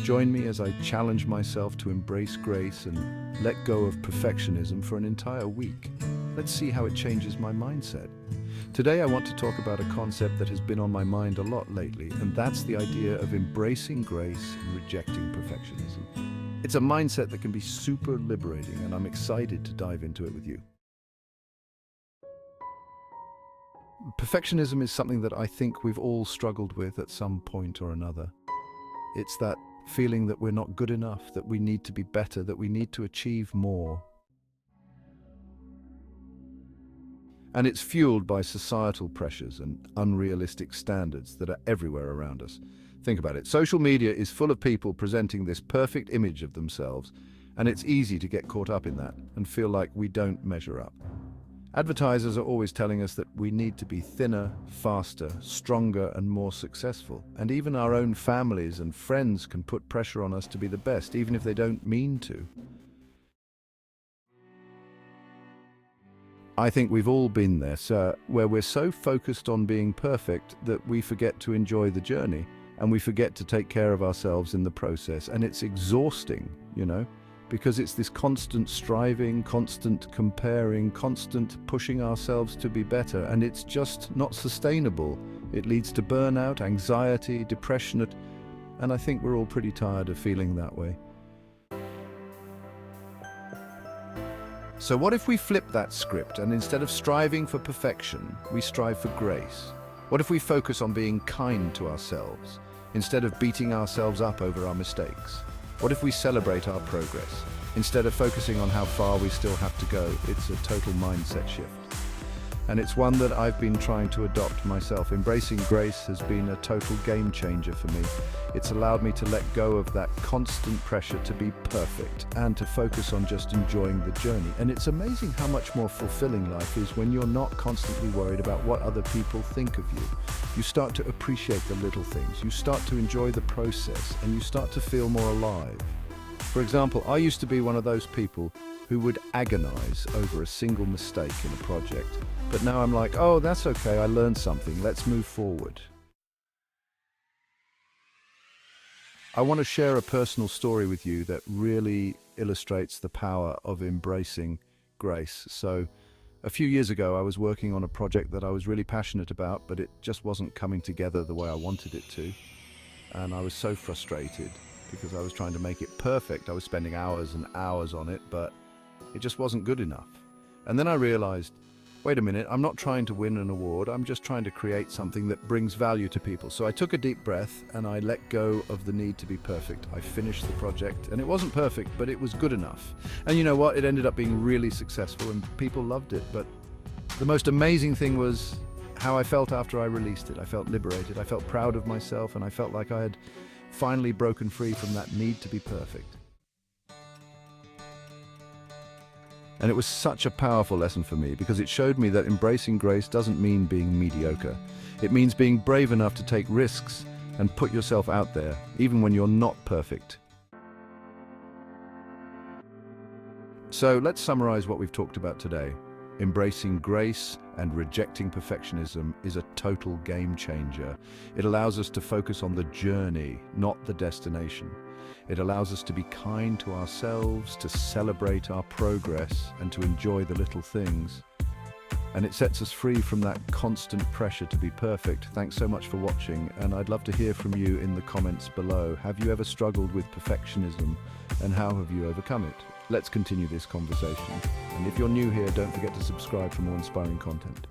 Join me as I challenge myself to embrace grace and let go of perfectionism for an entire week. Let's see how it changes my mindset. Today I want to talk about a concept that has been on my mind a lot lately, and that's the idea of embracing grace and rejecting perfectionism. It's a mindset that can be super liberating, and I'm excited to dive into it with you. Perfectionism is something that I think we've all struggled with at some point or another. It's that feeling that we're not good enough, that we need to be better, that we need to achieve more. And it's fueled by societal pressures and unrealistic standards that are everywhere around us. Think about it. Social media is full of people presenting this perfect image of themselves, and it's easy to get caught up in that and feel like we don't measure up. Advertisers are always telling us that we need to be thinner, faster, stronger, and more successful. And even our own families and friends can put pressure on us to be the best, even if they don't mean to. I think we've all been there, sir, where we're so focused on being perfect that we forget to enjoy the journey, and we forget to take care of ourselves in the process. And it's exhausting, because it's this constant striving, constant comparing, constant pushing ourselves to be better, and it's just not sustainable. It leads to burnout, anxiety, depression, and I think we're all pretty tired of feeling that way. So what if we flip that script, and instead of striving for perfection, we strive for grace? What if we focus on being kind to ourselves, instead of beating ourselves up over our mistakes? What if we celebrate our progress, instead of focusing on how far we still have to go? It's a total mindset shift. And it's one that I've been trying to adopt myself. Embracing grace has been a total game changer for me. It's allowed me to let go of that constant pressure to be perfect and to focus on just enjoying the journey. And it's amazing how much more fulfilling life is when you're not constantly worried about what other people think of you. You start to appreciate the little things, you start to enjoy the process, and you start to feel more alive. For example, I used to be one of those people who would agonize over a single mistake in a project. But now I'm like, oh, that's okay, I learned something, let's move forward. I want to share a personal story with you that really illustrates the power of embracing grace. So, a few years ago, I was working on a project that I was really passionate about, but it just wasn't coming together the way I wanted it to. And I was so frustrated because I was trying to make it perfect. I was spending hours and hours on it, but it just wasn't good enough. And then I realized, wait a minute, I'm not trying to win an award, I'm just trying to create something that brings value to people. So I took a deep breath and I let go of the need to be perfect. I finished the project, and it wasn't perfect, but it was good enough. And you know what? It ended up being really successful and people loved it. But the most amazing thing was how I felt after I released it. I felt liberated, I felt proud of myself, and I felt like I had finally broken free from that need to be perfect. And it was such a powerful lesson for me because it showed me that embracing grace doesn't mean being mediocre. It means being brave enough to take risks and put yourself out there, even when you're not perfect. So let's summarize what we've talked about today. Embracing grace and rejecting perfectionism is a total game changer. It allows us to focus on the journey, not the destination. It allows us to be kind to ourselves, to celebrate our progress, and to enjoy the little things. And it sets us free from that constant pressure to be perfect. Thanks so much for watching, and I'd love to hear from you in the comments below. Have you ever struggled with perfectionism, and how have you overcome it? Let's continue this conversation. And if you're new here, don't forget to subscribe for more inspiring content.